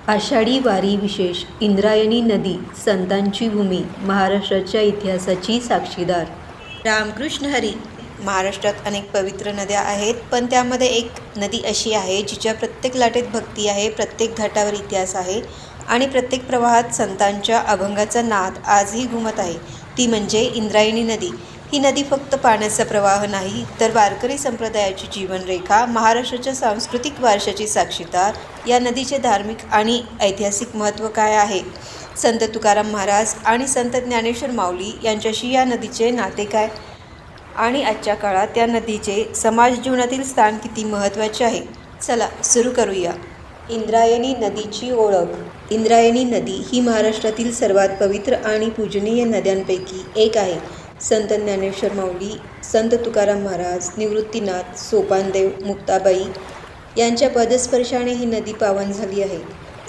आषाढी वारी विशेष. इंद्रायणी नदी संतांची भूमी, महाराष्ट्राच्या इतिहासाची साक्षीदार. रामकृष्ण हरी. महाराष्ट्रात अनेक पवित्र नद्या आहेत, पण त्यामध्ये एक नदी अशी आहे जिच्या प्रत्येक लाटेत भक्ती आहे, प्रत्येक घाटावर इतिहास आहे आणि प्रत्येक प्रवाहात संतांच्या अभंगाचा नाद आजही घुमत आहे. ती म्हणजे इंद्रायणी नदी. ही नदी फक्त पाण्याचा प्रवाह नाही, तर वारकरी संप्रदायाची जीवनरेखा, महाराष्ट्राच्या सांस्कृतिक वारशाची साक्षीदार. या नदीचे धार्मिक आणि ऐतिहासिक महत्त्व काय आहे? संत तुकाराम महाराज आणि संत ज्ञानेश्वर माऊली यांच्याशी या नदीचे नाते काय? आणि आजच्या काळात या नदीचे समाज जीवनातील स्थान किती महत्त्वाचे आहे? चला सुरू करूया. इंद्रायणी नदीची ओळख. इंद्रायणी नदी ही महाराष्ट्रातील सर्वात पवित्र आणि पूजनीय नद्यांपैकी एक आहे. संत ज्ञानेश्वर माऊली, संत तुकाराम महाराज, निवृत्तीनाथ, सोपानदेव, मुक्ताबाई यांच्या पदस्पर्शाने ही नदी पावन झाली आहे.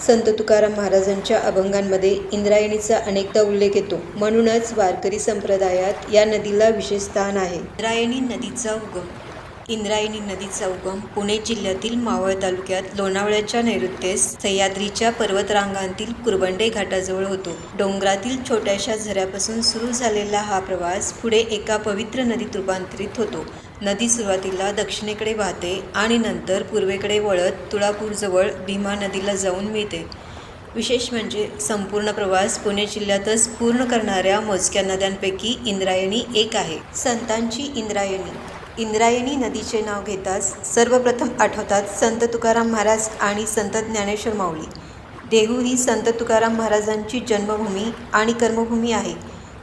संत तुकाराम महाराजांच्या अभंगांमध्ये इंद्रायणीचा अनेकदा उल्लेख येतो, म्हणूनच वारकरी संप्रदायात या नदीला विशेष स्थान आहे. इंद्रायणी नदीचा उगम. इंद्रायणी नदीचा उगम पुणे जिल्ह्यातील मावळ तालुक्यात लोणावळ्याच्या नैऋत्येस सह्याद्रीच्या पर्वतरांगांतील कुरबंडे घाटाजवळ होतो. डोंगरातील छोट्याशा झऱ्यापासून सुरू झालेला हा प्रवास पुढे एका पवित्र नदीत रूपांतरित होतो. नदी सुरुवातीला दक्षिणेकडे वाहते आणि नंतर पूर्वेकडे वळत तुळापूरजवळ भीमा नदीला जाऊन मिळते. विशेष म्हणजे संपूर्ण प्रवास पुणे जिल्ह्यातच पूर्ण करणाऱ्या मोजक्या नद्यांपैकी इंद्रायणी एक आहे. संतांची इंद्रायणी. इंद्रायणी नदीचे नाव घेताच सर्वप्रथम आठवतात संत तुकाराम महाराज आणि संत ज्ञानेश्वर माऊली. देहू ही संत तुकाराम महाराजांची जन्मभूमी आणि कर्मभूमी आहे.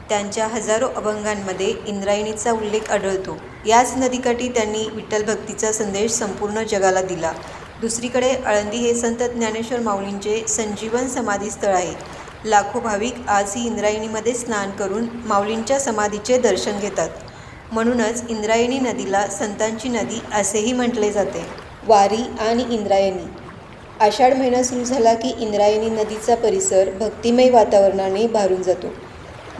त्यांच्या हजारो अभंगांमध्ये इंद्रायणीचा उल्लेख आढळतो. याच नदीकाठी त्यांनी विठ्ठल भक्तीचा संदेश संपूर्ण जगाला दिला. दुसरीकडे आळंदी हे संत ज्ञानेश्वर माऊलींचे संजीवन समाधीस्थळ आहे. लाखो भाविक आजही इंद्रायणीमध्ये स्नान करून माऊलींच्या समाधीचे दर्शन घेतात. म्हणूनच इंद्रायणी नदीला संतांची नदी असेही म्हटले जाते. वारी आणि इंद्रायणी. आषाढ महिना सुरू झाला की इंद्रायणी नदीचा परिसर भक्तिमय वातावरणाने भारून जातो.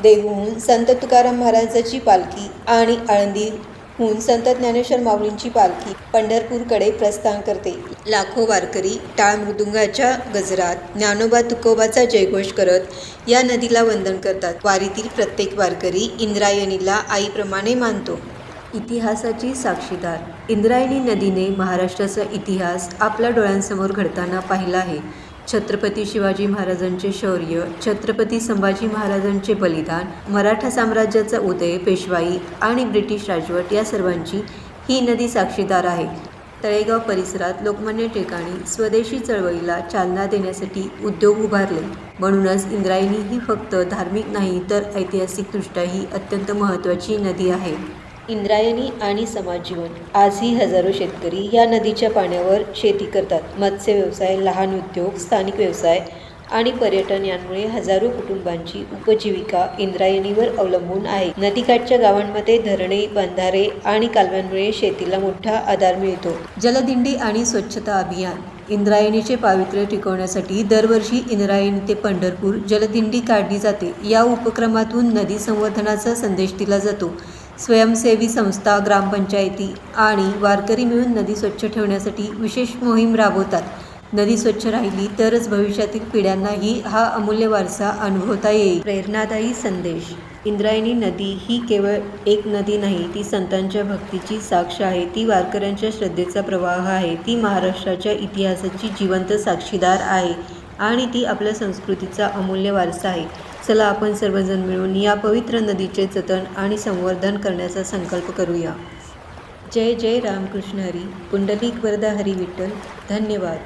देहूहून संत तुकाराम महाराजांची पालखी आणि आळंदीहून संत ज्ञानेश्वर माऊलींची पालखी पंढरपूरकडे प्रस्थान करते. लाखो वारकरी टाळ मृदुंगाच्या गजरात ज्ञानोबा तुकोबाचा जयघोष करत या नदीला वंदन करतात. वारीतील प्रत्येक वारकरी इंद्रायणीला आईप्रमाणे मानतो. इतिहासाची साक्षीदार. इंद्रायणी नदीने महाराष्ट्राचा इतिहास आपल्या डोळ्यांसमोर घडताना पाहिला आहे. छत्रपती शिवाजी महाराजांचे शौर्य, छत्रपती संभाजी महाराजांचे बलिदान, मराठा साम्राज्याचा उदय, पेशवाई आणि ब्रिटिश राजवट या सर्वांची ही नदी साक्षीदार आहे. तळेगाव परिसरात लोकमान्य टिळकांनी स्वदेशी चळवळीला चालना देण्यासाठी उद्योग उभारले. म्हणूनच इंद्रायणी ही फक्त धार्मिक नाही तर ऐतिहासिकदृष्ट्याही अत्यंत महत्त्वाची नदी आहे. इंद्रायणी आणि समाजजीवन. आजही हजारो शेतकरी या नदीच्या पाण्यावर शेती करतात. मत्स्य व्यवसाय, लहान उद्योग, स्थानिक व्यवसाय आणि पर्यटन यांमुळे हजारो कुटुंबांची उपजीविका इंद्रायणीवर अवलंबून आहे. नदीकाठच्या गावांमध्ये धरणे, बंधारे आणि कालव्यांमुळे शेतीला मोठा आधार मिळतो. जलदिंडी आणि स्वच्छता अभियान. इंद्रायणीचे पावित्र्य टिकवण्यासाठी दरवर्षी इंद्रायणी ते पंढरपूर जलदिंडी काढली जाते. या उपक्रमातून नदी संवर्धनाचा संदेश दिला जातो. स्वयंसेवी संस्था, ग्रामपंचायती आणि वारकरी मिळून नदी स्वच्छ ठेवण्यासाठी विशेष मोहीम राबवतात. नदी स्वच्छ राहिली तरच भविष्यातील पिढ्यांनाही हा अमूल्य वारसा अनुभवता येईल. प्रेरणादायी संदेश. इंद्रायणी नदी ही केवळ एक नदी नाही, ती संतांच्या भक्तीची साक्ष आहे. ती वारकऱ्यांच्या श्रद्धेचा प्रवाह आहे. ती महाराष्ट्राच्या इतिहासाची जिवंत साक्षीदार आहे आणि ती आपल्या संस्कृतीचा अमूल्य वारसा आहे. चला आपण सर्वजण मिळून या पवित्र नदीचे जतन आणि संवर्धन करण्याचा संकल्प करूया. जय जय रामकृष्ण हरी. पुंडलिक वरदा हरी विठ्ठल. धन्यवाद.